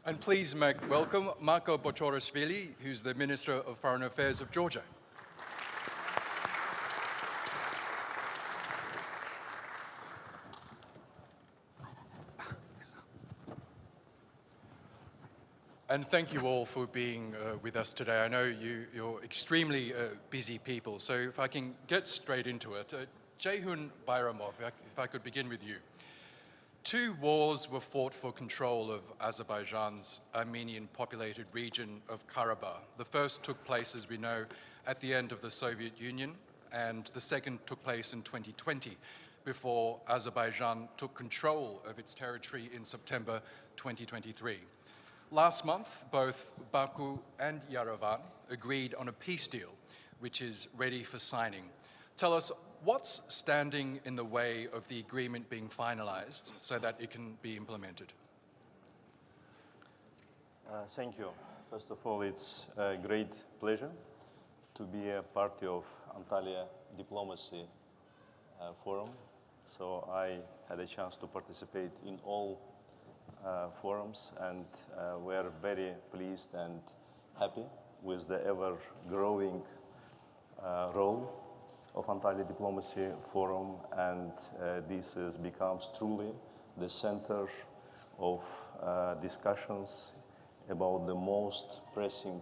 And please make welcome Marko Bochorashvili, who's the Minister of Foreign Affairs of Georgia. And thank you all for being with us today. I know you're extremely busy people, so if I can get straight into it. Ceyhun Bayramov, if I could begin with you. 2 wars were fought for control of Azerbaijan's Armenian populated region of Karabakh. The first took place, as we know, at the end of the Soviet Union, and the second took place in 2020, before Azerbaijan took control of its territory in September 2023. Last month, both Baku and Yerevan agreed on a peace deal, which is ready for signing. Tell us, what's standing in the way of the agreement being finalized so that it can be implemented? Thank you. First of all, it's a great pleasure to be a part of Antalya Diplomacy Forum. So I had a chance to participate in all forums, and we're very pleased and happy with the ever-growing role of Antalya Diplomacy Forum, and this becomes truly the center of discussions about the most pressing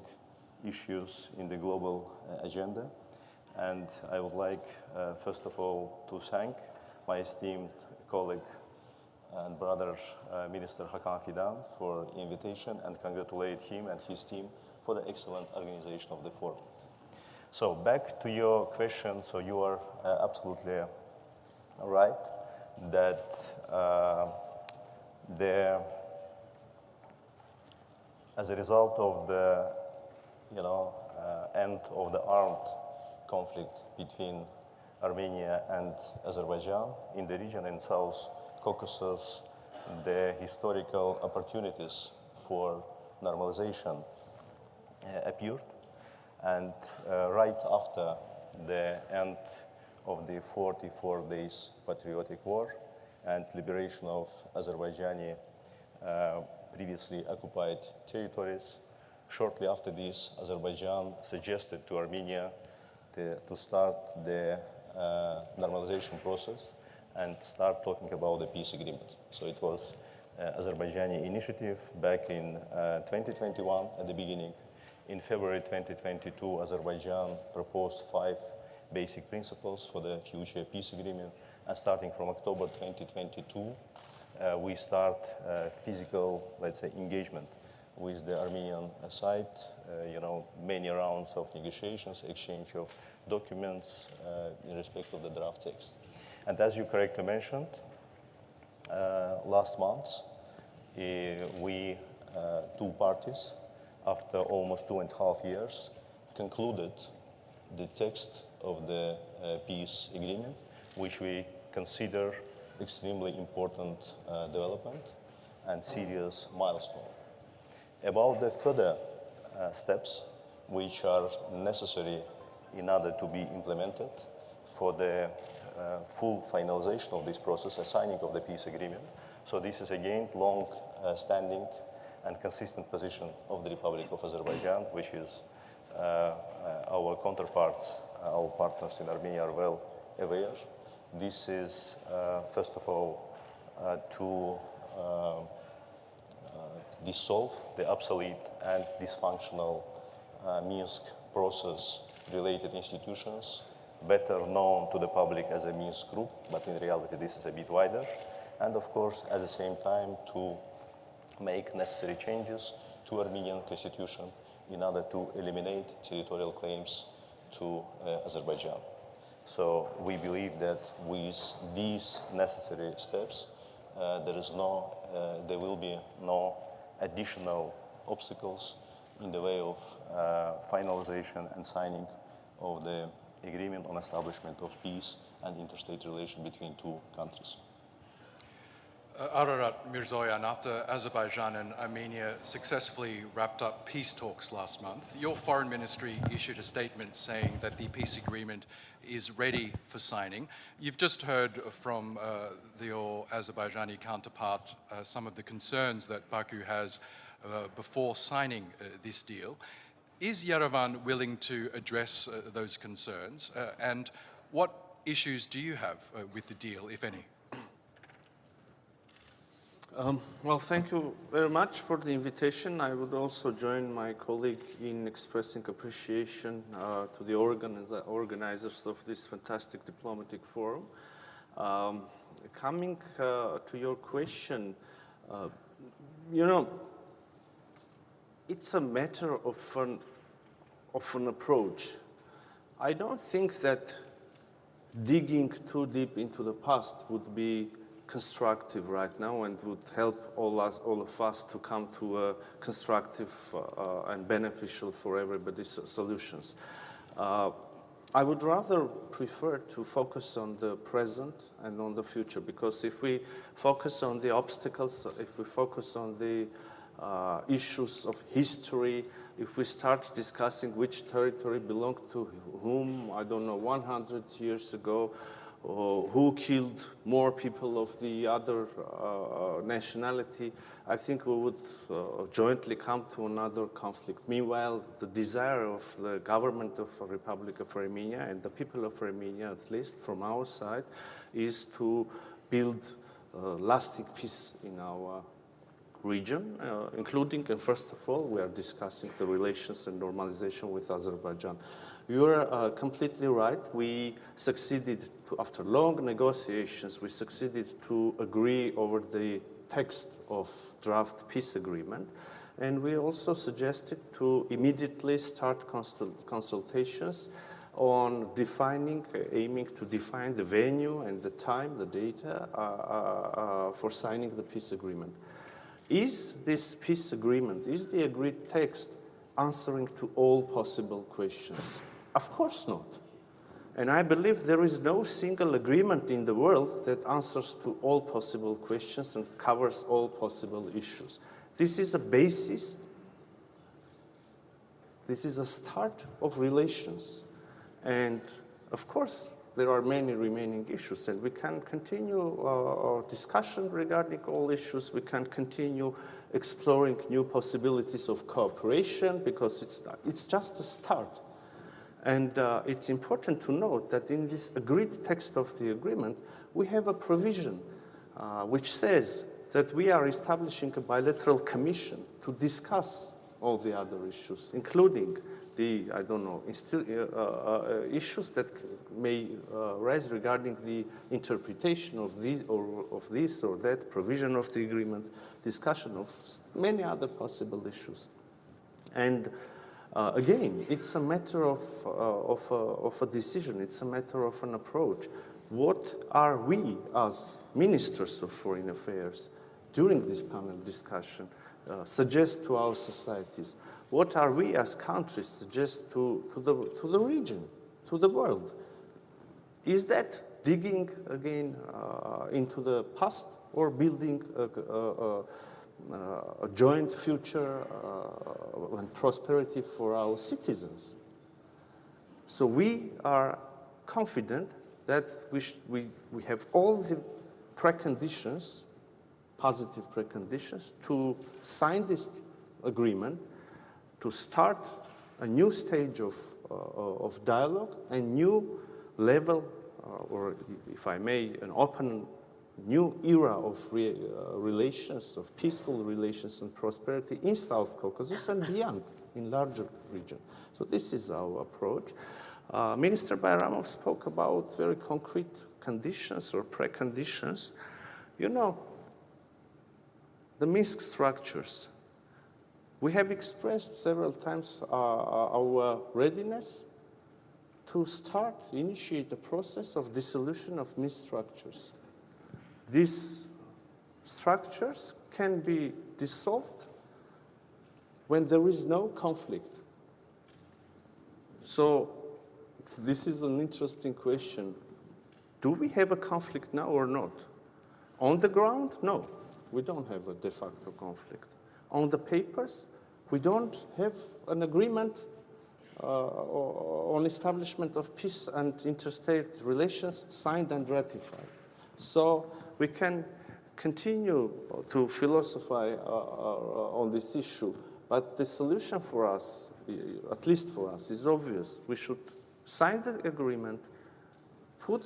issues in the global agenda. And I would like, first of all, to thank my esteemed colleague and brother, Minister Hakan Fidan, for the invitation, and congratulate him and his team for the excellent organization of the forum. So back to your question, so you are absolutely right that as a result of the end of the armed conflict between Armenia and Azerbaijan in the region in South Caucasus, the historical opportunities for normalization appeared. And right after the end of the 44 days patriotic war and liberation of Azerbaijani previously occupied territories, shortly after this, Azerbaijan suggested to Armenia to start the normalization process and start talking about the peace agreement. So it was Azerbaijani initiative back in 2021 at the beginning. In February 2022, Azerbaijan proposed 5 basic principles for the future peace agreement. And starting from October 2022, we start physical, let's say, engagement with the Armenian side, many rounds of negotiations, exchange of documents in respect of the draft text. And as you correctly mentioned, last month, we, 2 parties, after almost 2.5 years, concluded the text of the peace agreement, which we consider extremely important development and serious milestone. About the further steps which are necessary in order to be implemented for the full finalization of this process, a signing of the peace agreement. So this is again long-standing and consistent position of the Republic of Azerbaijan, which is our counterparts, our partners in Armenia are well aware. This is, first of all, to dissolve the obsolete and dysfunctional Minsk process-related institutions, better known to the public as a Minsk group, but in reality this is a bit wider. And of course, at the same time, to make necessary changes to Armenian constitution in order to eliminate territorial claims to Azerbaijan. So we believe that with these necessary steps, there will be no additional obstacles in the way of finalization and signing of the agreement on establishment of peace and interstate relation between 2 countries. Ararat Mիրզոյան, after Azerbaijan and Armenia successfully wrapped up peace talks last month, your foreign ministry issued a statement saying that the peace agreement is ready for signing. You've just heard from your Azerbaijani counterpart some of the concerns that Baku has before signing this deal. Is Yerevan willing to address those concerns? And what issues do you have with the deal, if any? Well, thank you very much for the invitation. I would also join my colleague in expressing appreciation to the organizers of this fantastic diplomatic forum. Coming to your question, you know, it's a matter of an approach. I don't think that digging too deep into the past would be constructive right now and would help all of us to come to a constructive and beneficial for everybody solutions. I would rather prefer to focus on the present and on the future, because if we focus on the obstacles, if we focus on the issues of history, if we start discussing which territory belonged to whom, I don't know, 100 years ago, or who killed more people of the other nationality, I think we would jointly come to another conflict. Meanwhile, the desire of the government of the Republic of Armenia and the people of Armenia, at least from our side, is to build lasting peace in our region, including, and first of all, we are discussing the relations and normalization with Azerbaijan. You are completely right. We succeeded, after long negotiations, we succeeded to agree over the text of draft peace agreement. And we also suggested to immediately start consultations on aiming to define the venue and the time, the data for signing the peace agreement. Is this peace agreement, is the agreed text answering to all possible questions? Of course not. And I believe there is no single agreement in the world that answers to all possible questions and covers all possible issues. This is a basis, this is a start of relations. And of course, there are many remaining issues, and we can continue our discussion regarding all issues. We can continue exploring new possibilities of cooperation, because it's just a start. And it's important to note that in this agreed text of the agreement, we have a provision which says that we are establishing a bilateral commission to discuss all the other issues, including the, I don't know, issues that may rise regarding the interpretation of this or that provision of the agreement, discussion of many other possible issues. And again, it's a matter of a decision, it's a matter of an approach. What are we as ministers of foreign affairs during this panel discussion suggest to our societies? What are we as countries suggest to the region, to the world? Is that digging again into the past, or building a joint future and prosperity for our citizens? So we are confident that we have all the preconditions, positive preconditions, to sign this agreement, to start a new stage of dialogue, a new level, or if I may, an open new era of relations, of peaceful relations and prosperity in South Caucasus and beyond, in larger region. So this is our approach. Minister Bayramov spoke about very concrete conditions or preconditions. You know, the Minsk structures. We have expressed several times our readiness to initiate the process of dissolution of Minsk structures. These structures can be dissolved when there is no conflict. So this is an interesting question. Do we have a conflict now or not? On the ground, no, we don't have a de facto conflict. On the papers, we don't have an agreement on establishment of peace and interstate relations signed and ratified. So we can continue to philosophize on this issue, but the solution for us, at least for us, is obvious. We should sign the agreement, put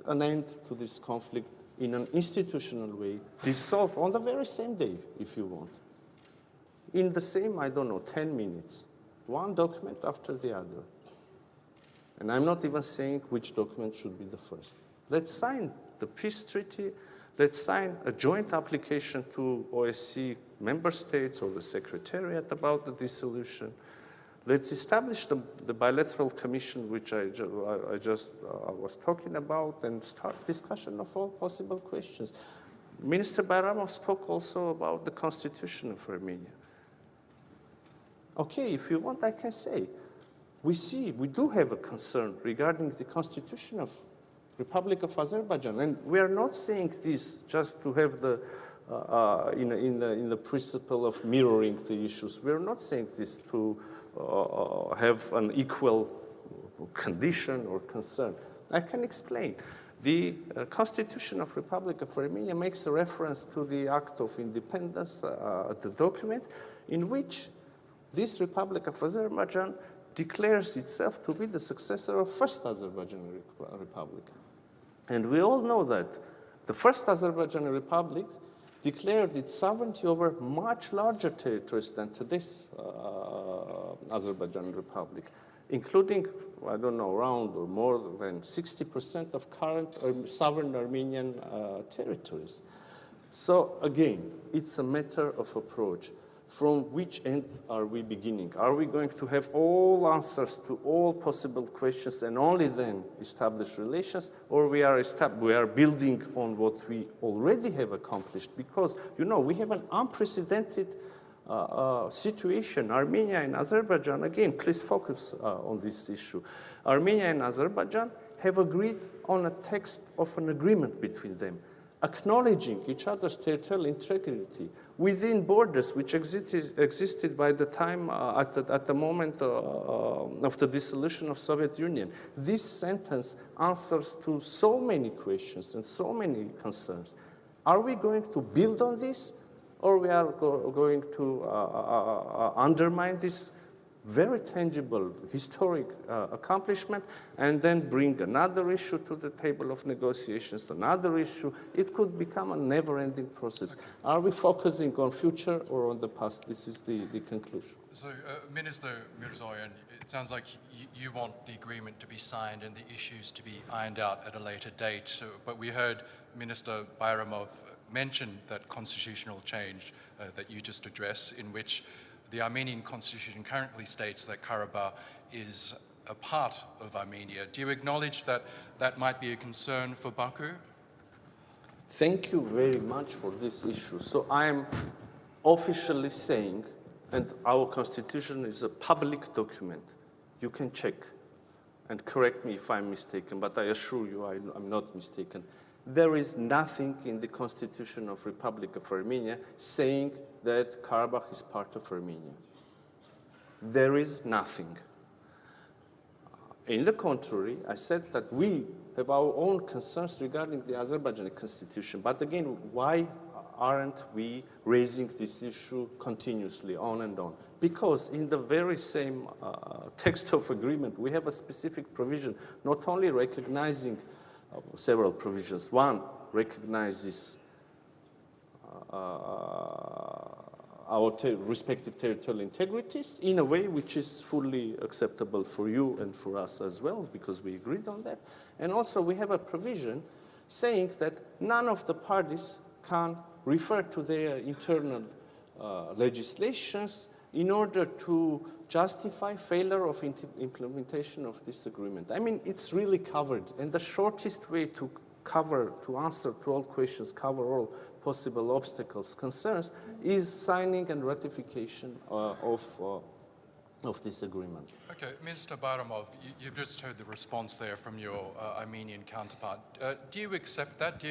an end to this conflict in an institutional way, dissolve on the very same day, if you want. In the same, 10 minutes. One document after the other. And I'm not even saying which document should be the first. Let's sign the peace treaty. Let's sign a joint application to OSCE member states or the Secretariat about the dissolution. Let's establish the bilateral commission, which I was talking about, and start discussion of all possible questions. Minister Bayramov spoke also about the constitution of Armenia. Okay, if you want, I can say, we do have a concern regarding the constitution of Republic of Azerbaijan, and we are not saying this just to have the in the principle of mirroring the issues. We are not saying this to have an equal condition or concern. I can explain. The Constitution of Republic of Armenia makes a reference to the Act of Independence, the document, in which this Republic of Azerbaijan declares itself to be the successor of First Azerbaijani Republic. And we all know that the First Azerbaijani Republic declared its sovereignty over much larger territories than today's Azerbaijani Republic, including, around or more than 60% of current sovereign Armenian territories. So again, it's a matter of approach. From which end are we beginning? Are we going to have all answers to all possible questions and only then establish relations, or we are building on what we already have accomplished? Because, we have an unprecedented situation. Armenia and Azerbaijan, again, please focus on this issue. Armenia and Azerbaijan have agreed on a text of an agreement between them, acknowledging each other's territorial integrity within borders which existed by the time, at the moment of the dissolution of Soviet Union. This sentence answers to so many questions and so many concerns. Are we going to build on this, or we are going to undermine this very tangible, historic accomplishment, and then bring another issue to the table of negotiations, another issue? It could become a never-ending process. Are we focusing on future or on the past? This is the conclusion. So, Minister Mիրզոյան, it sounds like you want the agreement to be signed and the issues to be ironed out at a later date, but we heard Minister Bayramov mention that constitutional change that you just addressed, in which the Armenian constitution currently states that Karabakh is a part of Armenia. Do you acknowledge that that might be a concern for Baku? Thank you very much for this issue. So I am officially saying, and our constitution is a public document. You can check and correct me if I'm mistaken, but I assure you I'm not mistaken. There is nothing in the Constitution of Republic of Armenia saying that Karabakh is part of Armenia. There is nothing. In the contrary, I said that we have our own concerns regarding the Azerbaijani constitution. But again, why aren't we raising this issue continuously on and on? Because in the very same text of agreement, we have a specific provision, not only recognizing several provisions. One recognizes our respective territorial integrities in a way which is fully acceptable for you and for us as well, because we agreed on that. And also we have a provision saying that none of the parties can refer to their internal legislations in order to justify failure of implementation of this agreement. I mean, it's really covered. And the shortest way to answer to all questions, cover all possible obstacles, concerns, is signing and ratification of this agreement. Okay, Mr. Bayramov, you've just heard the response there from your Armenian counterpart. Do you accept that?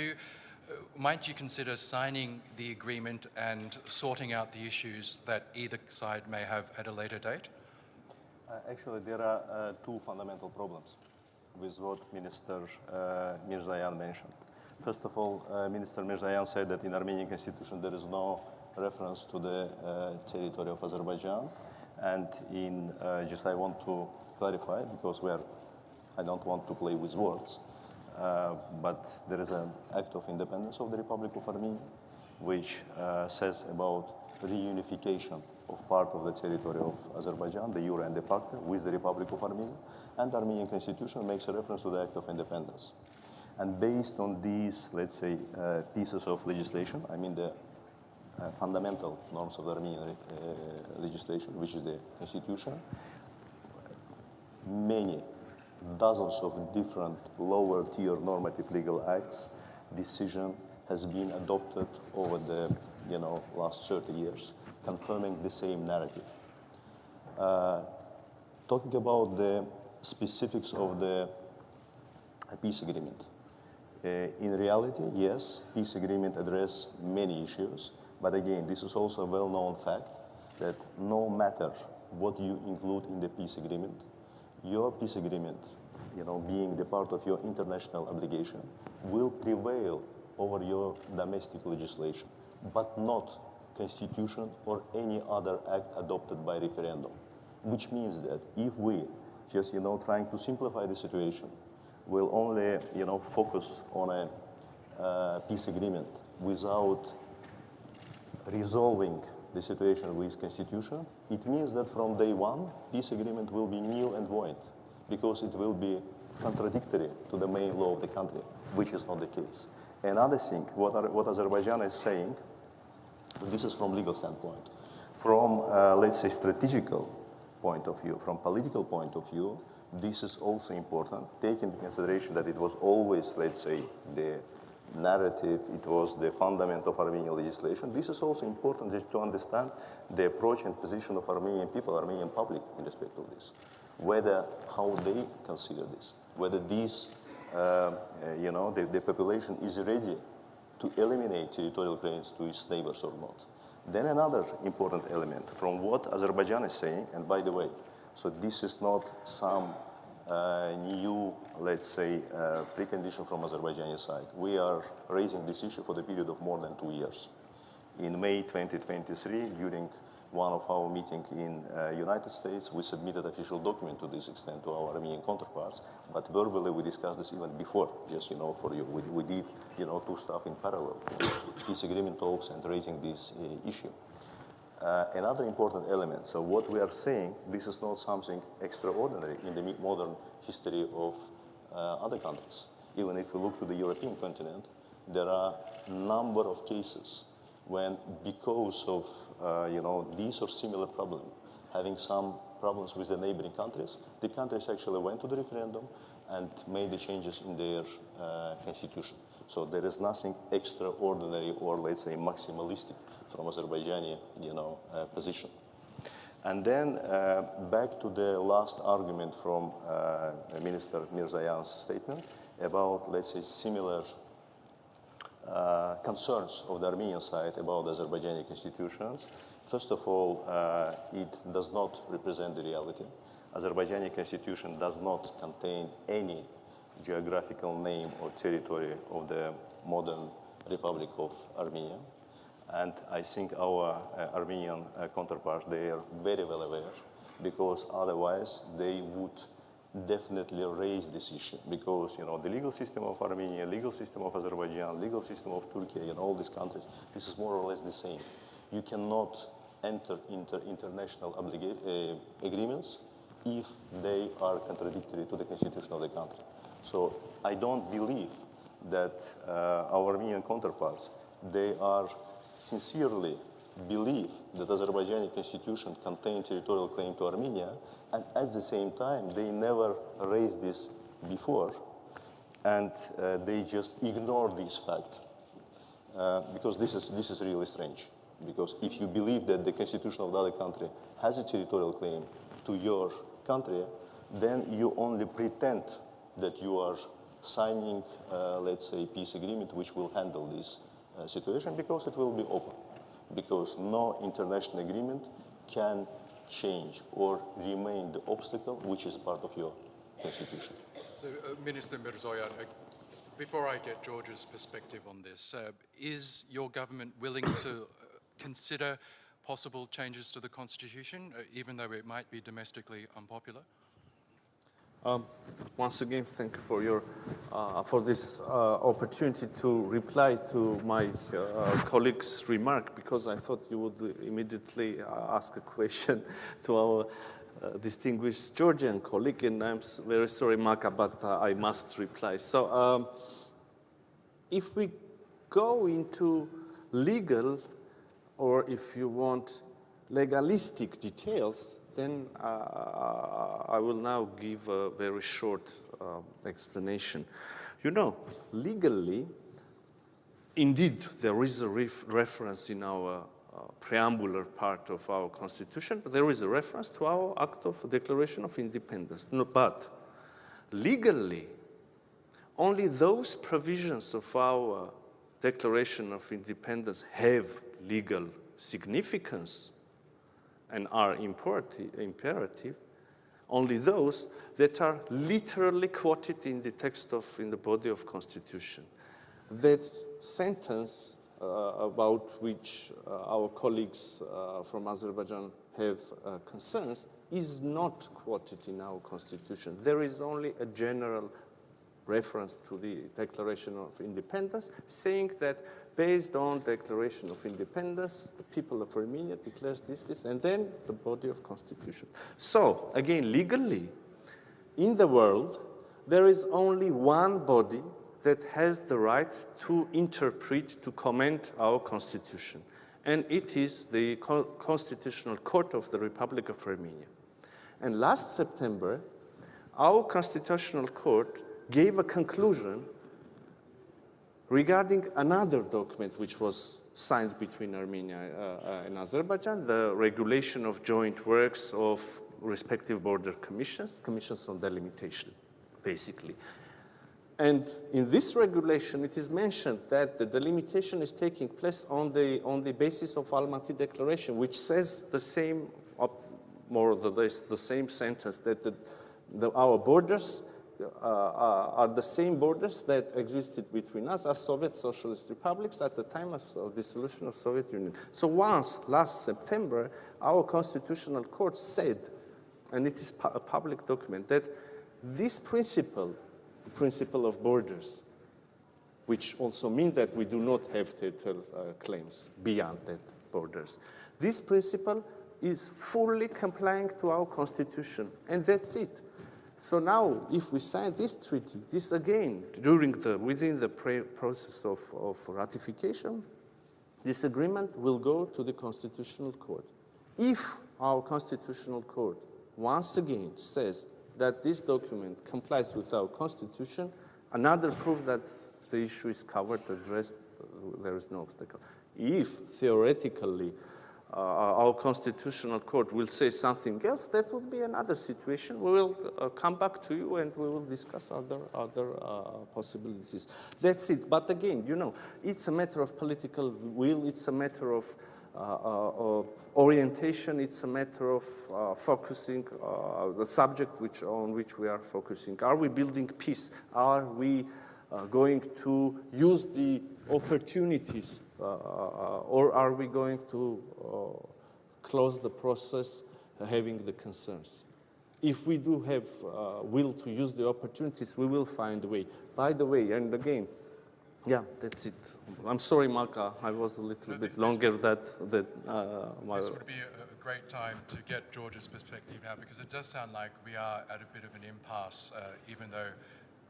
might you consider signing the agreement and sorting out the issues that either side may have at a later date? Actually, there are two fundamental problems with what Minister Mirzoyan mentioned. First of all, Minister Mirzoyan said that in Armenian constitution there is no reference to the territory of Azerbaijan. And just I want to clarify, because I don't want to play with words, but there is an act of independence of the Republic of Armenia, which says about reunification of part of the territory of Azerbaijan, de jure and de facto, with the Republic of Armenia. And the Armenian constitution makes a reference to the act of independence. And based on these, let's say, pieces of legislation, I mean the fundamental norms of the Armenian legislation, which is the constitution, many dozens of different lower tier normative legal acts, decision has been adopted over the last 30 years, confirming the same narrative. Talking about the specifics of the peace agreement. In reality, yes, peace agreement addresses many issues, but again, this is also a well-known fact that no matter what you include in the peace agreement, your peace agreement, being the part of your international obligation, will prevail over your domestic legislation, but not constitution or any other act adopted by referendum. Which means that if we just, trying to simplify the situation, will only, focus on a peace agreement without resolving the situation with constitution, it means that from day one, peace agreement will be nil and void, because it will be contradictory to the main law of the country, which is not the case. Another thing, what Azerbaijan is saying, this is from legal standpoint. From, let's say, strategical point of view, from political point of view, this is also important, taking into consideration that it was always, let's say, the narrative, it was the fundament of Armenian legislation. This is also important just to understand the approach and position of Armenian people, Armenian public in respect of this. How they consider this, whether this, the population is ready to eliminate territorial claims to its neighbors or not. Then another important element from what Azerbaijan is saying, and by the way, so this is not some new, let's say, precondition from Azerbaijani side. We are raising this issue for the period of more than 2 years. In May 2023, during one of our meetings in United States, we submitted official document to this extent to our Armenian counterparts, but verbally we discussed this even before, just, for you. We did, two stuff in parallel, peace agreement talks and raising this issue. Another important element, so what we are saying, this is not something extraordinary in the modern history of other countries. Even if we look to the European continent, there are a number of cases when, because of these or similar problem, having some problems with the neighboring countries, the countries actually went to the referendum and made the changes in their constitution. So there is nothing extraordinary or, let's say, maximalistic from Azerbaijani, position. And then back to the last argument from Minister Mirzoyan's statement about, let's say, similar concerns of the Armenian side about the Azerbaijani constitutions. First of all, it does not represent the reality. Azerbaijani constitution does not contain any geographical name or territory of the modern Republic of Armenia. And I think our Armenian counterparts, they are very well aware, because otherwise they would definitely raise this issue, because the legal system of Armenia, legal system of Azerbaijan, legal system of Turkey and all these countries, this is more or less the same. You cannot enter into international agreements if they are contradictory to the constitution of the country. So I don't believe that our Armenian counterparts, they are sincerely believe that Azerbaijani constitution contains territorial claim to Armenia, and at the same time, they never raised this before, and they just ignore this fact, because this is really strange. Because if you believe that the constitution of the other country has a territorial claim to your country, then you only pretend that you are signing, let's say, peace agreement which will handle this situation, because it will be open. Because no international agreement can change or remain the obstacle which is part of your constitution. So, Minister Mիրզոյան, before I get Georgia's perspective on this, is your government willing to consider possible changes to the constitution, even though it might be domestically unpopular? Once again, thank you for your for this opportunity to reply to my colleague's remark, because I thought you would immediately ask a question to our distinguished Georgian colleague, and I'm very sorry, Maka, but I must reply. So, if we go into legal, or if you want legalistic details, then I will now give a very short explanation. You know, legally, indeed, there is a reference in our preambular part of our constitution, but there is a reference to our Act of Declaration of Independence. No, but legally, only those provisions of our Declaration of Independence have legal significance and are imperative, only those that are literally quoted in the text in the body of Constitution. That sentence about which our colleagues from Azerbaijan have concerns is not quoted in our Constitution. There is only a general reference to the Declaration of Independence, saying that based on Declaration of Independence, the people of Armenia declares this, and then the body of Constitution. So, again, legally, in the world, there is only one body that has the right to interpret, to comment our Constitution, and it is the Constitutional Court of the Republic of Armenia. And last September, our Constitutional Court gave a conclusion regarding another document which was signed between Armenia and Azerbaijan, the regulation of joint works of respective border commissions on delimitation, basically. And in this regulation, it is mentioned that the delimitation is taking place on the basis of Almaty Declaration, which says the same, more or less the same sentence, that our borders are the same borders that existed between us as Soviet Socialist republics at the time of dissolution of Soviet Union. So once, last September, our Constitutional Court said, and it is a public document, that this principle, the principle of borders, which also means that we do not have territorial claims beyond that borders, this principle is fully complying to our Constitution, and that's it. So now, if we sign this treaty, this again, within the process of ratification, this agreement will go to the Constitutional Court. If our Constitutional Court once again says that this document complies with our Constitution, another proof that the issue is covered, addressed, there is no obstacle. If theoretically our Constitutional Court will say something else, that would be another situation. We will come back to you and we will discuss other possibilities. That's it. But again, you know, it's a matter of political will, it's a matter of orientation, it's a matter of focusing the subject on which we are focusing. Are we building peace? Are we going to use the opportunities, or are we going to close the process having the concerns? If we do have will to use the opportunities, we will find a way. By the way, and again, yeah, that's it. I'm sorry, Malka, I was a little bit longer This would be a great time to get Georgia's perspective now, because it does sound like we are at a bit of an impasse, even though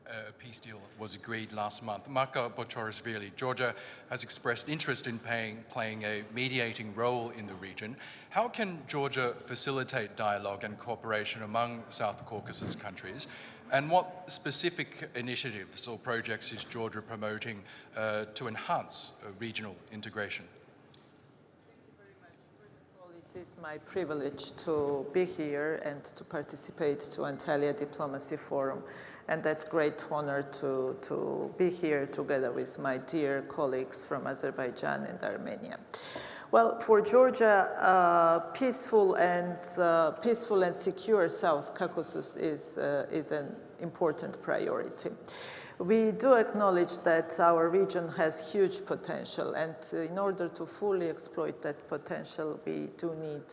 a peace deal was agreed last month. Marko Bochorisvili, Georgia has expressed interest in playing a mediating role in the region. How can Georgia facilitate dialogue and cooperation among South Caucasus countries? And what specific initiatives or projects is Georgia promoting to enhance regional integration? It is my privilege to be here and to participate to Antalya Diplomacy Forum. And that's great honor to be here together with my dear colleagues from Azerbaijan and Armenia. Well, for Georgia, peaceful and secure South Caucasus is an important priority. We do acknowledge that our region has huge potential, and in order to fully exploit that potential, we do need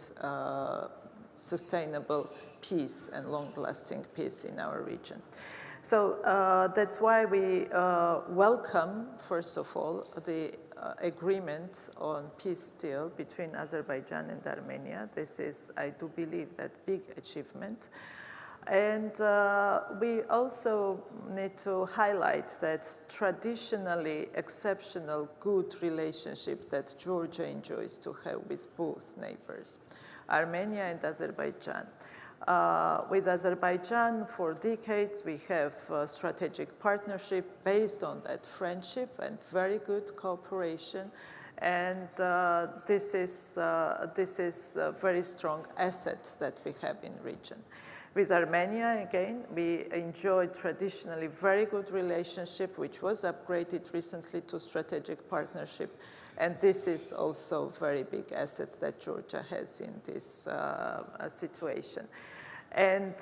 sustainable peace and long-lasting peace in our region. So that's why we welcome, first of all, the agreement on peace deal between Azerbaijan and Armenia. This is, I do believe, that big achievement. And we also need to highlight that traditionally exceptional good relationship that Georgia enjoys to have with both neighbors, Armenia and Azerbaijan. With Azerbaijan, for decades, we have a strategic partnership based on that friendship and very good cooperation. And this is a very strong asset that we have in region. With Armenia, again, we enjoyed traditionally very good relationship, which was upgraded recently to strategic partnership. And this is also a very big asset that Georgia has in this situation. And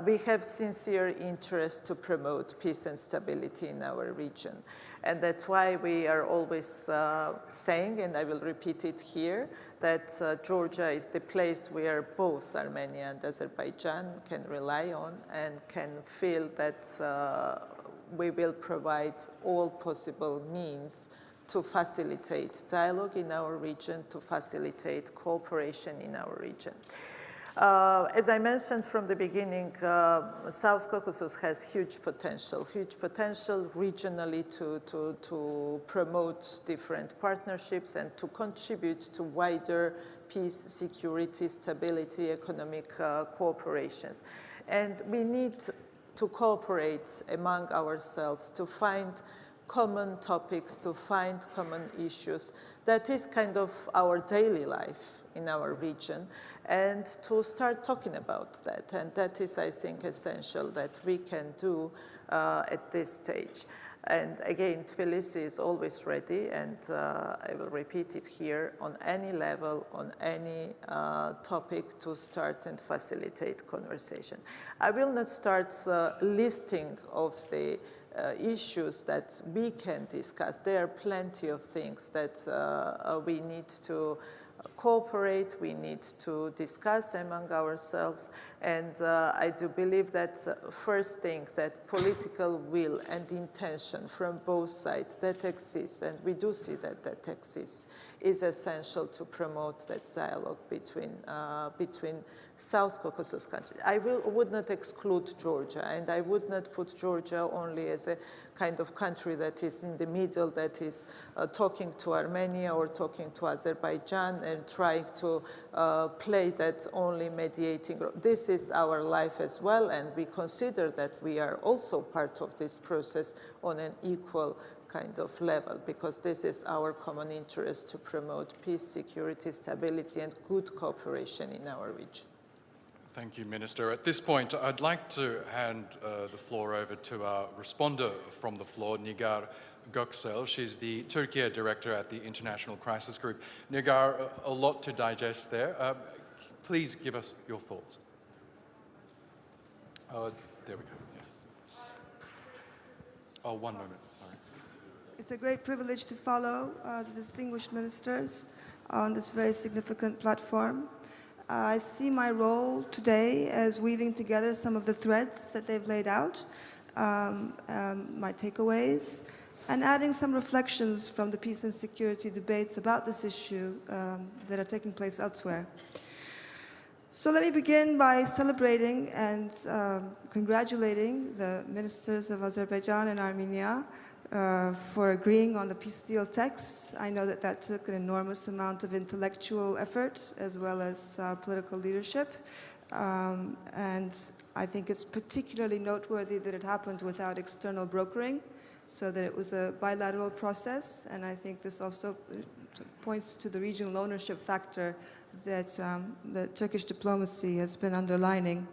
we have sincere interest to promote peace and stability in our region. And that's why we are always saying, and I will repeat it here, that Georgia is the place where both Armenia and Azerbaijan can rely on and can feel that we will provide all possible means to facilitate dialogue in our region, to facilitate cooperation in our region. As I mentioned from the beginning, South Caucasus has huge potential regionally to promote different partnerships and to contribute to wider peace, security, stability, economic cooperations. And we need to cooperate among ourselves to find common topics, to find common issues. That is kind of our daily life in our region, and to start talking about that. And that is, I think, essential that we can do at this stage. And again, Tbilisi is always ready, and I will repeat it here, on any level, on any topic, to start and facilitate conversation. I will not start listing of the issues that we can discuss. There are plenty of things that we need to cooperate, we need to discuss among ourselves, and I do believe that first thing, that political will and intention from both sides that exists, and we do see that that exists, is essential to promote that dialogue between South Caucasus countries. I would not exclude Georgia, and I would not put Georgia only as a kind of country that is in the middle, that is talking to Armenia or talking to Azerbaijan and trying to play that only mediating role. This is our life as well, and we consider that we are also part of this process on an equal kind of level, because this is our common interest to promote peace, security, stability, and good cooperation in our region. Thank you, Minister. At this point, I'd like to hand the floor over to our responder from the floor, Nigar Göksel. She's the Turkey Director at the International Crisis Group. Nigar, a lot to digest there. Please give us your thoughts. There we go. Yes. Oh, one moment. Sorry. It's a great privilege to follow the distinguished ministers on this very significant platform. I see my role today as weaving together some of the threads that they've laid out, my takeaways, and adding some reflections from the peace and security debates about this issue that are taking place elsewhere. So let me begin by celebrating and congratulating the ministers of Azerbaijan and Armenia for agreeing on the peace deal text. I know that that took an enormous amount of intellectual effort as well as political leadership. And I think it's particularly noteworthy that it happened without external brokering, so that it was a bilateral process. And I think this also sort of points to the regional ownership factor that the Turkish diplomacy has been underlining.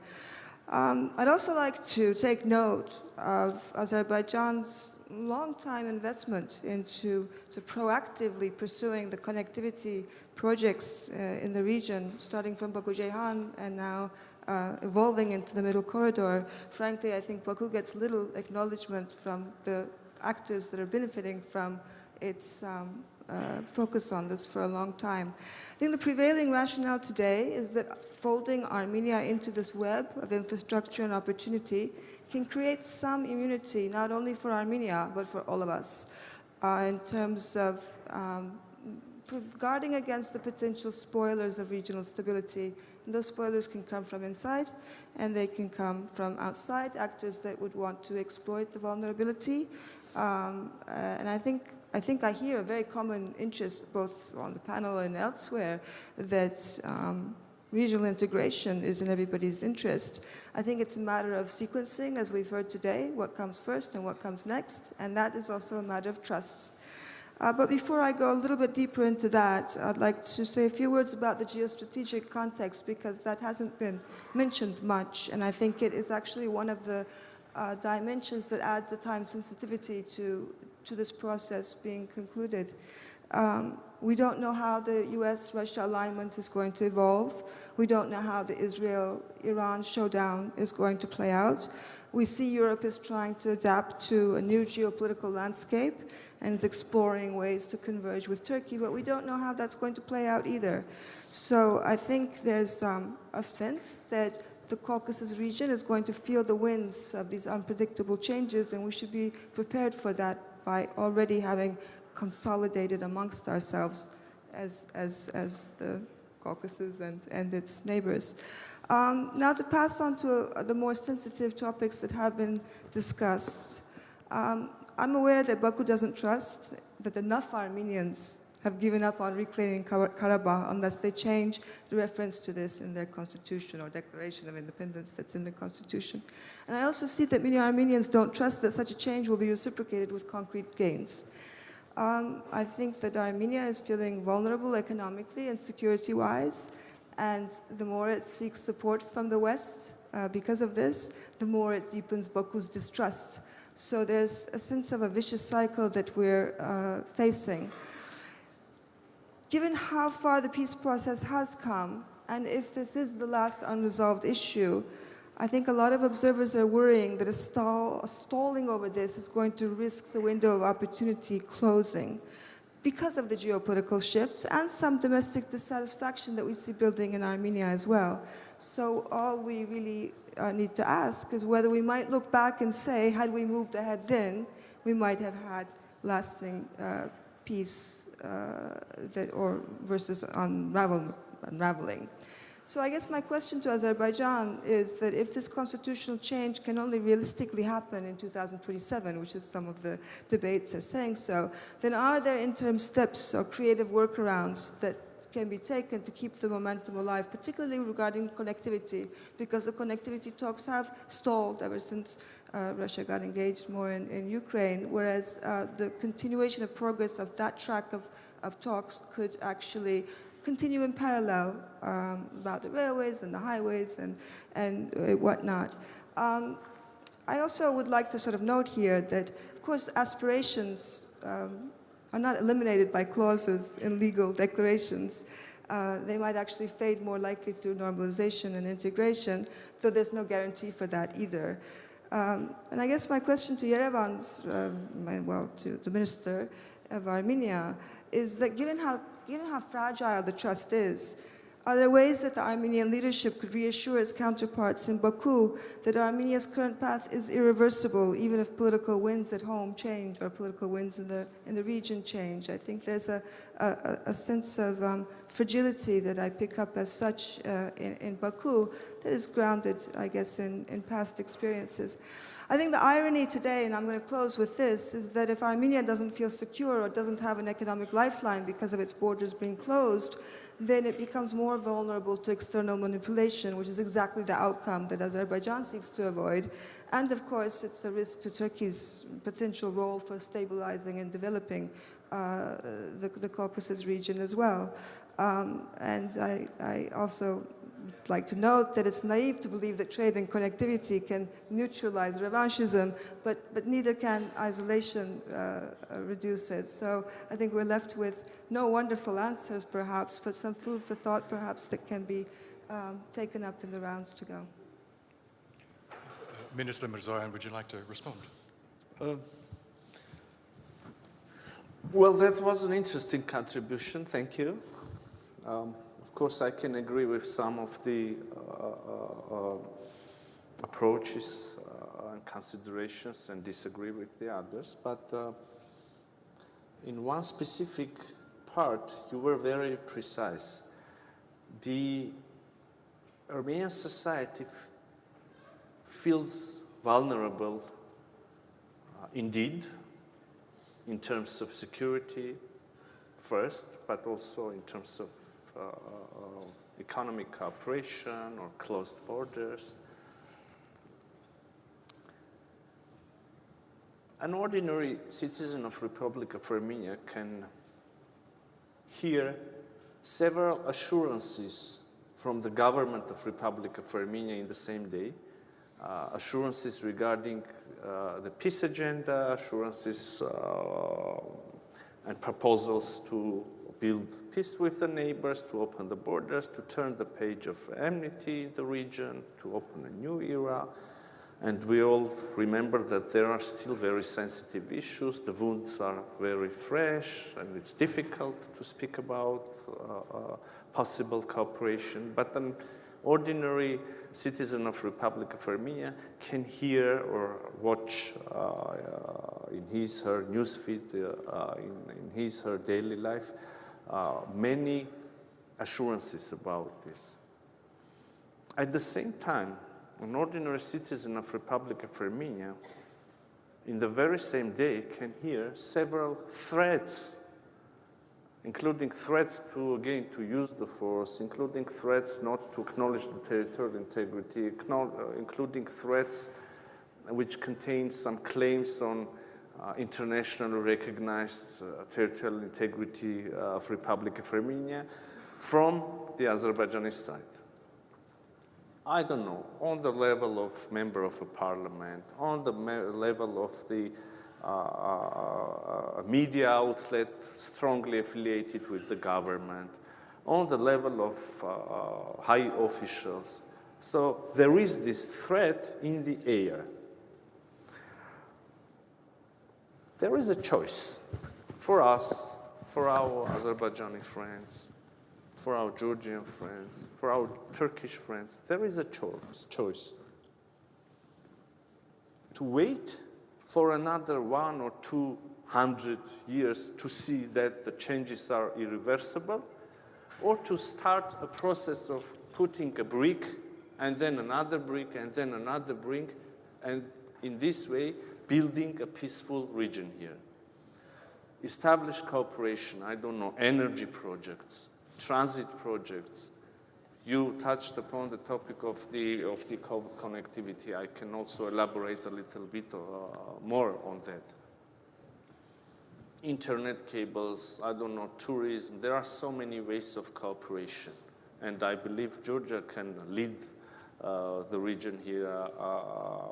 I'd also like to take note of Azerbaijan's long-time investment into proactively pursuing the connectivity projects in the region, starting from Baku-Ceyhan and now evolving into the Middle Corridor. Frankly, I think Baku gets little acknowledgement from the actors that are benefiting from its focus on this for a long time. I think the prevailing rationale today is that folding Armenia into this web of infrastructure and opportunity can create some immunity, not only for Armenia, but for all of us, in terms of guarding against the potential spoilers of regional stability. And those spoilers can come from inside, and they can come from outside, actors that would want to exploit the vulnerability. And I think I hear a very common interest, both on the panel and elsewhere, that regional integration is in everybody's interest. I think it's a matter of sequencing, as we've heard today, what comes first and what comes next, and that is also a matter of trust. But before I go a little bit deeper into that, I'd like to say a few words about the geostrategic context, because that hasn't been mentioned much, and I think it is actually one of the dimensions that adds a time sensitivity to this process being concluded. We don't know how the US-Russia alignment is going to evolve. We don't know how the Israel-Iran showdown is going to play out. We see Europe is trying to adapt to a new geopolitical landscape and is exploring ways to converge with Turkey, but we don't know how that's going to play out either. So I think there's a sense that the Caucasus region is going to feel the winds of these unpredictable changes, and we should be prepared for that by already having consolidated amongst ourselves as the Caucasus and its neighbors. Now to pass on to the more sensitive topics that have been discussed. I'm aware that Baku doesn't trust that enough Armenians have given up on reclaiming Karabakh unless they change the reference to this in their constitution or declaration of independence that's in the constitution. And I also see that many Armenians don't trust that such a change will be reciprocated with concrete gains. I think that Armenia is feeling vulnerable economically and security-wise, and the more it seeks support from the West because of this, the more it deepens Baku's distrust. So there's a sense of a vicious cycle that we're facing. Given how far the peace process has come, and if this is the last unresolved issue, I think a lot of observers are worrying that a stalling over this is going to risk the window of opportunity closing because of the geopolitical shifts and some domestic dissatisfaction that we see building in Armenia as well. So all we really need to ask is whether we might look back and say, had we moved ahead then, we might have had lasting peace versus unraveling. So I guess my question to Azerbaijan is that if this constitutional change can only realistically happen in 2027, which is some of the debates are saying so, then are there interim steps or creative workarounds that can be taken to keep the momentum alive, particularly regarding connectivity, because the connectivity talks have stalled ever since Russia got engaged more in Ukraine, whereas the continuation of progress of that track of talks could actually continue in parallel about the railways and the highways and whatnot. I also would like to sort of note here that, of course, aspirations are not eliminated by clauses in legal declarations. They might actually fade more likely through normalization and integration, though there's no guarantee for that either. And I guess my question to Yerevan, to the Minister of Armenia, is that given how fragile the trust is, are there ways that the Armenian leadership could reassure its counterparts in Baku that Armenia's current path is irreversible, even if political winds at home change or political winds in the region change? I think there's a sense of fragility that I pick up as such in Baku that is grounded, I guess, in past experiences. I think the irony today, and I'm going to close with this, is that if Armenia doesn't feel secure or doesn't have an economic lifeline because of its borders being closed, then it becomes more vulnerable to external manipulation, which is exactly the outcome that Azerbaijan seeks to avoid. And of course, it's a risk to Turkey's potential role for stabilizing and developing the Caucasus region as well. And I also like to note that it's naive to believe that trade and connectivity can neutralize revanchism, but neither can isolation reduce it. So I think we're left with no wonderful answers, perhaps, but some food for thought, perhaps, that can be taken up in the rounds to go. Minister Mirzoyan, would you like to respond? Well, that was an interesting contribution. Thank you. Of course, I can agree with some of the approaches and considerations and disagree with the others. But in one specific part, you were very precise. The Armenian society feels vulnerable indeed, in terms of security first, but also in terms of economic cooperation or closed borders. An ordinary citizen of Republic of Armenia can hear several assurances from the government of Republic of Armenia in the same day, assurances regarding the peace agenda, assurances and proposals to build peace with the neighbors, to open the borders, to turn the page of enmity in the region, to open a new era. And we all remember that there are still very sensitive issues. The wounds are very fresh, and it's difficult to speak about possible cooperation. But an ordinary citizen of Republic of Armenia can hear or watch in his, her newsfeed, in his, her daily life, many assurances about this. At the same time, an ordinary citizen of Republic of Armenia, in the very same day, can hear several threats, including threats to, again, to use the force, including threats not to acknowledge the territorial integrity, including threats which contain some claims on internationally recognized territorial integrity of Republic of Armenia from the Azerbaijani side. I don't know, on the level of member of a parliament, on the level of the media outlet strongly affiliated with the government, on the level of high officials. So there is this threat in the air. There is a choice for us, for our Azerbaijani friends, for our Georgian friends, for our Turkish friends. There is a choice to wait for another 100 or 200 years to see that the changes are irreversible, or to start a process of putting a brick and then another brick and then another brick, and in this way building a peaceful region here. Establish cooperation, I don't know, energy projects, transit projects. You touched upon the topic of the connectivity. I can also elaborate a little bit more on that. Internet cables, I don't know, tourism. There are so many ways of cooperation. And I believe Georgia can lead the region here.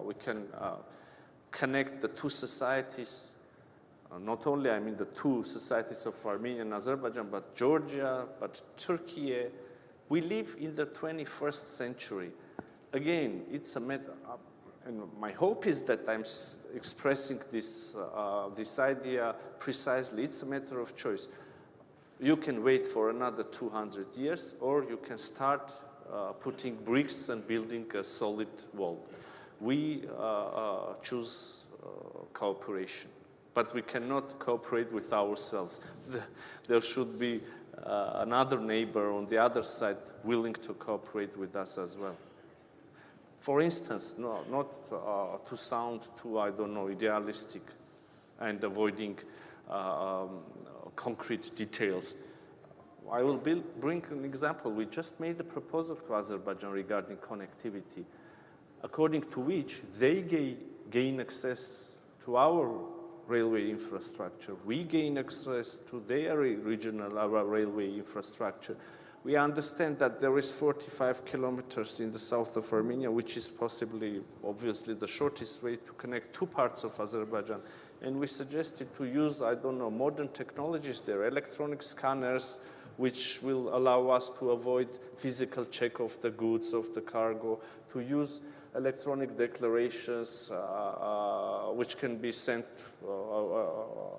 We can connect the two societies, not only, I mean, the two societies of Armenia and Azerbaijan, but Georgia, but Turkey. We live in the 21st century. Again, it's a matter, and my hope is that I'm expressing this idea precisely. It's a matter of choice. You can wait for another 200 years, or you can start putting bricks and building a solid wall. We choose cooperation, but we cannot cooperate with ourselves. There should be another neighbor on the other side willing to cooperate with us as well. For instance, not to sound too, I don't know, idealistic and avoiding concrete details, I will bring an example. We just made a proposal to Azerbaijan regarding connectivity, according to which they gain access to our railway infrastructure. We gain access to their regional railway infrastructure. We understand that there is 45 kilometers in the south of Armenia, which is possibly, obviously, the shortest way to connect two parts of Azerbaijan. And we suggested to use, I don't know, modern technologies there, electronic scanners, which will allow us to avoid physical check of the goods, of the cargo, to use electronic declarations which can be sent,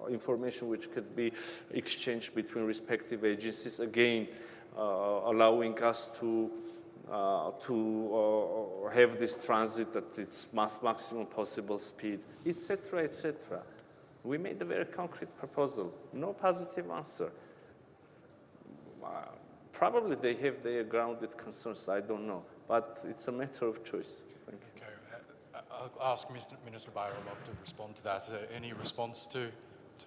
information which could be exchanged between respective agencies, again, allowing us to have this transit at its maximum possible speed, etc., etc. We made a very concrete proposal, no positive answer. Probably they have their grounded concerns, I don't know, but it's a matter of choice. Thank you. Okay. I'll ask Minister Bayramov to respond to that. Any response to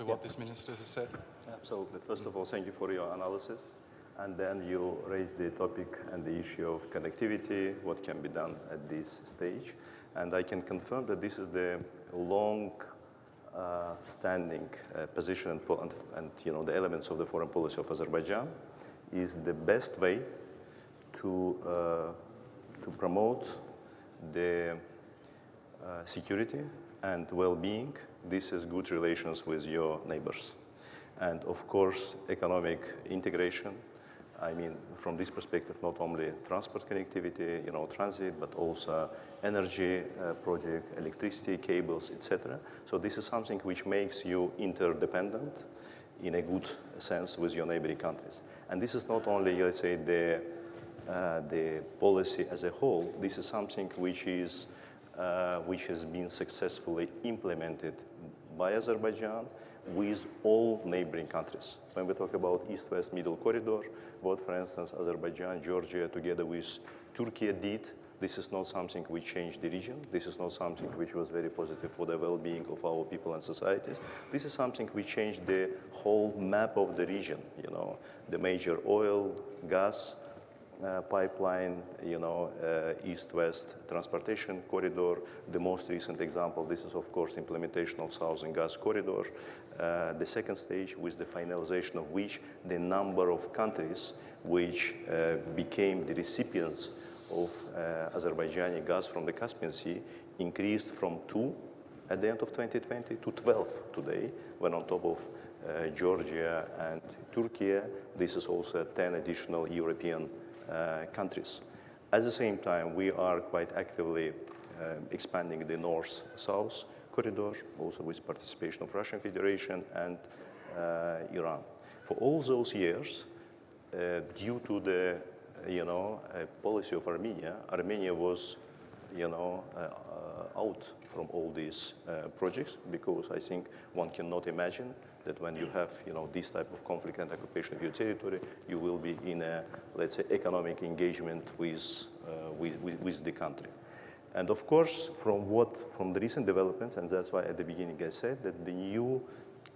what this minister has said? Absolutely. First of all, thank you for your analysis. And then you raised the topic and the issue of connectivity, what can be done at this stage. And I can confirm that this is the long standing position and the elements of the foreign policy of Azerbaijan is the best way to promote the security and well-being. This is good relations with your neighbors. And of course, economic integration. I mean, from this perspective, not only transport connectivity, transit, but also energy project, electricity cables, etc. So this is something which makes you interdependent in a good sense with your neighboring countries. And this is not only, let's say, the policy as a whole. This is something which has been successfully implemented by Azerbaijan with all neighboring countries. When we talk about East-West Middle Corridor, what, for instance, Azerbaijan, Georgia, together with Turkey did, this is not something which changed the region. This is not something which was very positive for the well-being of our people and societies. This is something which changed the whole map of the region, the major oil, gas pipeline, east-west transportation corridor. The most recent example, this is, of course, implementation of Southern Gas Corridor. The second stage, with the finalization of which the number of countries which became the recipients of Azerbaijani gas from the Caspian Sea increased from 2 at the end of 2020 to 12 today, when on top of Georgia and Turkey, this is also 10 additional European countries. At the same time, we are quite actively expanding the north-south corridor, also with participation of Russian Federation and Iran. For all those years, due to the policy of Armenia was out from all these projects, because I think one cannot imagine that when you have this type of conflict and occupation of your territory, you will be in a, let's say, economic engagement with the country. And of course, from the recent developments, and that's why at the beginning I said that the new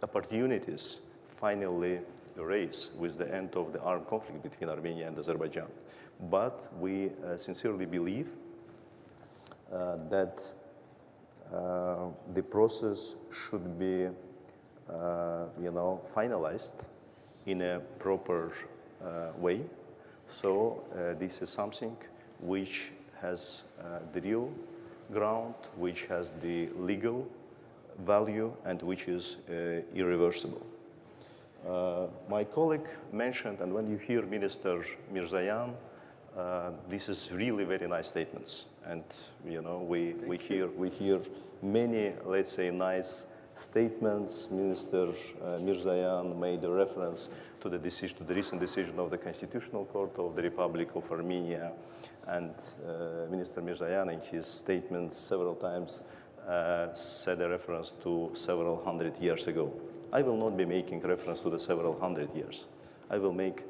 opportunities finally raise with the end of the armed conflict between Armenia and Azerbaijan. But we sincerely believe that the process should be finalized in a proper way. So this is something which has the real ground, which has the legal value, and which is irreversible. My colleague mentioned, and when you hear Minister Mirzoyan, this is really very nice statements. And we hear many, let's say, nice statements. Minister Mirzoyan made a reference to the recent decision of the Constitutional Court of the Republic of Armenia, and Minister Mirzoyan in his statements several times said a reference to several hundred years ago. I will not be making reference to the several hundred years. I will make,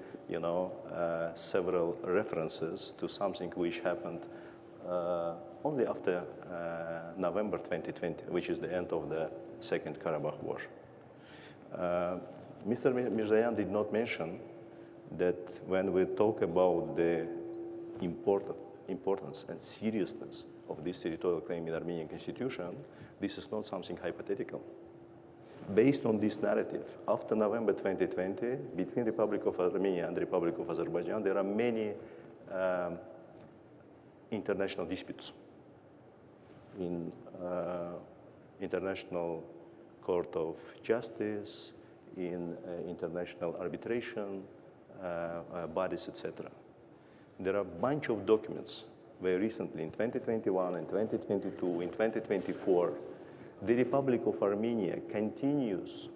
several references to something which happened only after November 2020, which is the end of the Second Karabakh War. Mr. Mirzoyan did not mention that when we talk about the importance and seriousness of this territorial claim in Armenian constitution, this is not something hypothetical. Based on this narrative, after November 2020, between Republic of Armenia and the Republic of Azerbaijan, there are many international disputes in International Court of Justice, in international arbitration bodies, etc. There are a bunch of documents where recently, in 2021, in 2022, in 2024, the Republic of Armenia continues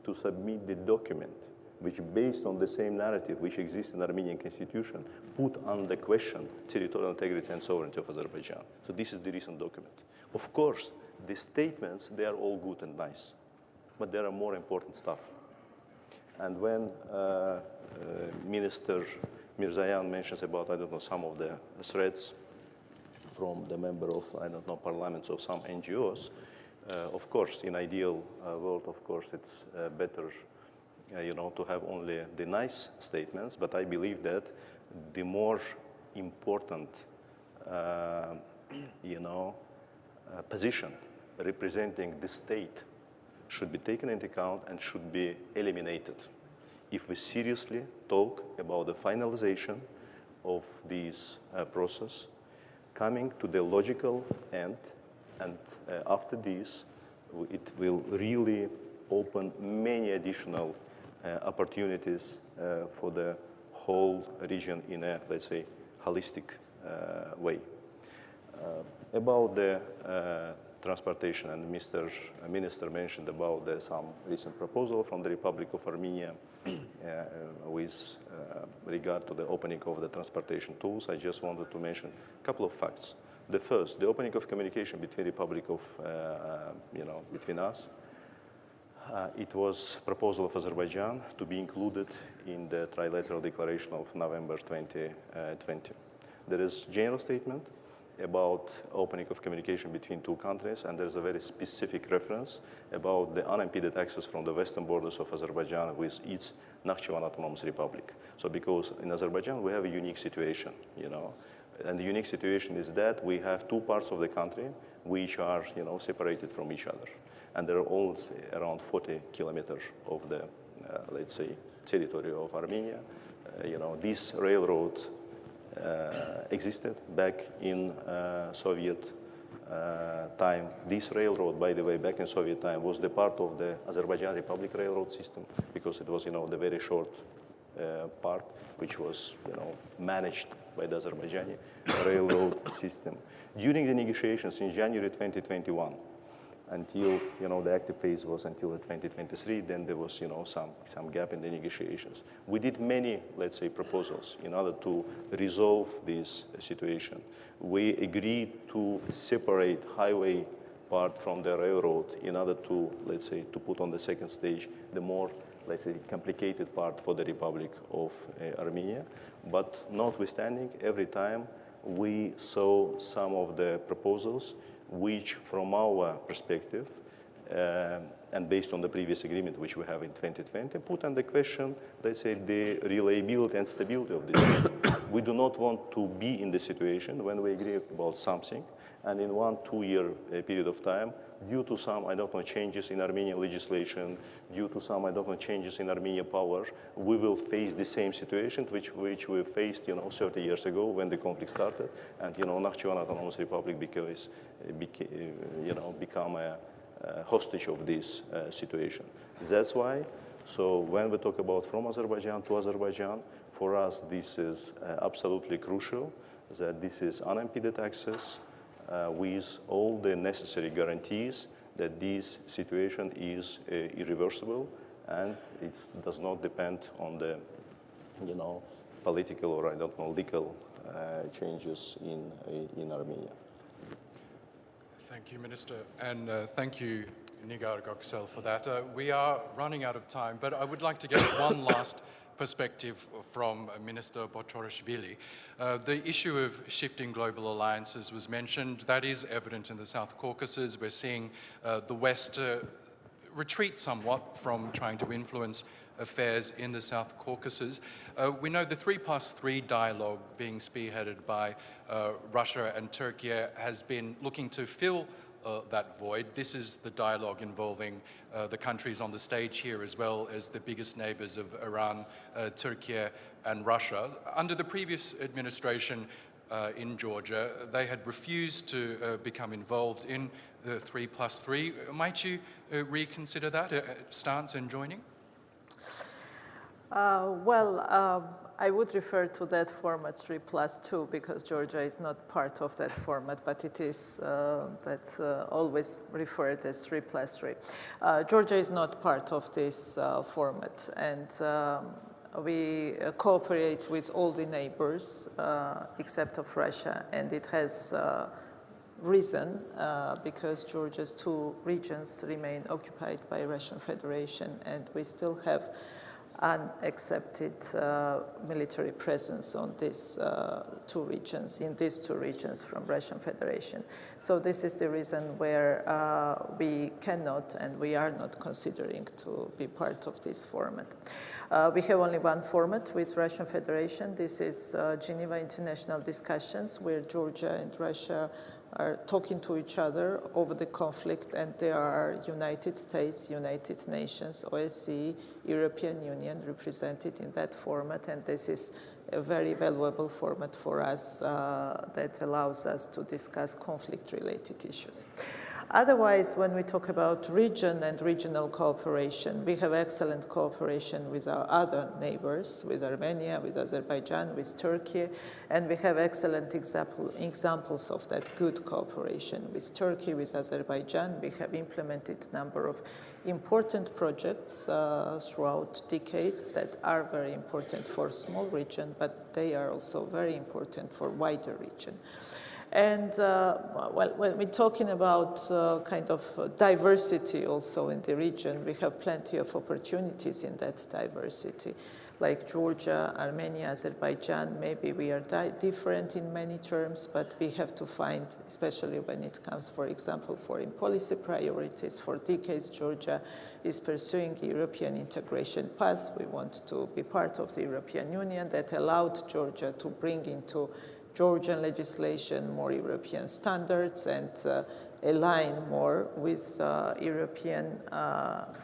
to submit the document which, based on the same narrative which exists in the Armenian constitution, put under question territorial integrity and sovereignty of Azerbaijan. So this is the recent document. Of course, the statements, they are all good and nice, but there are more important stuff. And when Minister Mirzoyan mentions about, some of the threats from the member of, parliaments of some NGOs, of course, in ideal world, of course, it's better, to have only the nice statements, but I believe that the more important, position representing the state should be taken into account and should be eliminated if we seriously talk about the finalization of this process, coming to the logical end, and after this, it will really open many additional opportunities for the whole region in a, let's say, holistic way. About the transportation, and Mr. Minister mentioned about some recent proposal from the Republic of Armenia with regard to the opening of the transportation tools. I just wanted to mention a couple of facts. The first, the opening of communication between Republic of, between us. It was a proposal of Azerbaijan to be included in the trilateral declaration of November 2020. There is general statement about opening of communication between two countries, and there's a very specific reference about the unimpeded access from the western borders of Azerbaijan with its Nakhchivan Autonomous Republic. So because in Azerbaijan we have a unique situation, and the unique situation is that we have two parts of the country which are, separated from each other. And there are all around 40 kilometers of the, let's say, territory of Armenia. This railroad existed back in Soviet time. This railroad, by the way, back in Soviet time, was the part of the Azerbaijan Republic railroad system because it was, the very short part which was, managed by the Azerbaijani railroad system. During the negotiations in January 2021, until, the active phase was until 2023, then there was, some gap in the negotiations. We did many, let's say, proposals in order to resolve this situation. We agreed to separate highway part from the railroad in order to, let's say, to put on the second stage the more, let's say, complicated part for the Republic of Armenia. But notwithstanding, every time we saw some of the proposals which, from our perspective, and based on the previous agreement which we have in 2020, put under question, let's say, the reliability and stability of this. We do not want to be in the situation when we agree about something, and in 1-2 year period of time, due to some, changes in Armenian legislation, due to some, changes in Armenian power, we will face the same situation which we faced, 30 years ago when the conflict started, and, Nakhchivan Autonomous Republic become a hostage of this situation. That's why, so when we talk about from Azerbaijan to Azerbaijan, for us this is absolutely crucial, that this is unimpeded access, with all the necessary guarantees that this situation is irreversible and it does not depend on the, political or legal changes in Armenia. Thank you, Minister, and thank you, Nigar Göksel, for that. We are running out of time, but I would like to get one last perspective from Minister Botorishvili. The issue of shifting global alliances was mentioned. That is evident in the South Caucasus. We're seeing the West retreat somewhat from trying to influence affairs in the South Caucasus. We know the 3+3 dialogue being spearheaded by Russia and Turkey has been looking to fill that void. This is the dialogue involving the countries on the stage here, as well as the biggest neighbors of Iran, Turkey and Russia. Under the previous administration in Georgia, they had refused to become involved in the 3+3. Might you reconsider that stance and joining? I would refer to that format 3+2 because Georgia is not part of that format, but it is that's always referred as 3+3. Georgia is not part of this format, and we cooperate with all the neighbors except of Russia, and it has reason because Georgia's 2 regions remain occupied by Russian Federation, and we still have unaccepted military presence on these 2 regions, in these 2 regions from Russian Federation. So this is the reason where we cannot and we are not considering to be part of this format. We have only one format with Russian Federation. This is Geneva International Discussions, where Georgia and Russia are talking to each other over the conflict, and there are United States, United Nations, OSCE, European Union represented in that format, and this is a very valuable format for us that allows us to discuss conflict-related issues. Otherwise, when we talk about region and regional cooperation, we have excellent cooperation with our other neighbors, with Armenia, with Azerbaijan, with Turkey, and we have excellent examples of that good cooperation. With Turkey, with Azerbaijan, we have implemented a number of important projects throughout decades that are very important for a small region, but they are also very important for a wider region. And when we're talking about kind of diversity also in the region, we have plenty of opportunities in that diversity. Like Georgia, Armenia, Azerbaijan, maybe we are different in many terms, but we have to find, especially when it comes, for example, foreign policy priorities. For decades, Georgia is pursuing a European integration path. We want to be part of the European Union. That allowed Georgia to bring into Georgian legislation more European standards and align more with European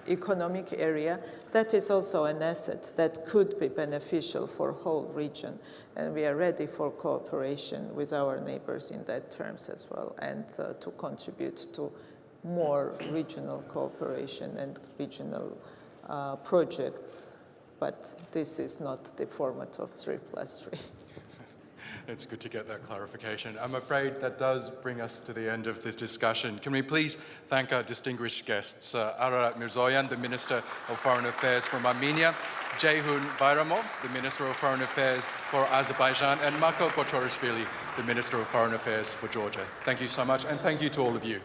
economic area. That is also an asset that could be beneficial for whole region, and we are ready for cooperation with our neighbors in that terms as well, and to contribute to more regional cooperation and regional projects, but this is not the format of 3+3. It's good to get that clarification. I'm afraid that does bring us to the end of this discussion. Can we please thank our distinguished guests, Ararат Mիրzոյանի, the Minister of Foreign Affairs from Armenia, Ceyhun Bayramov, the Minister of Foreign Affairs for Azerbaijan, and Mako Botorishvili, the Minister of Foreign Affairs for Georgia. Thank you so much, and thank you to all of you.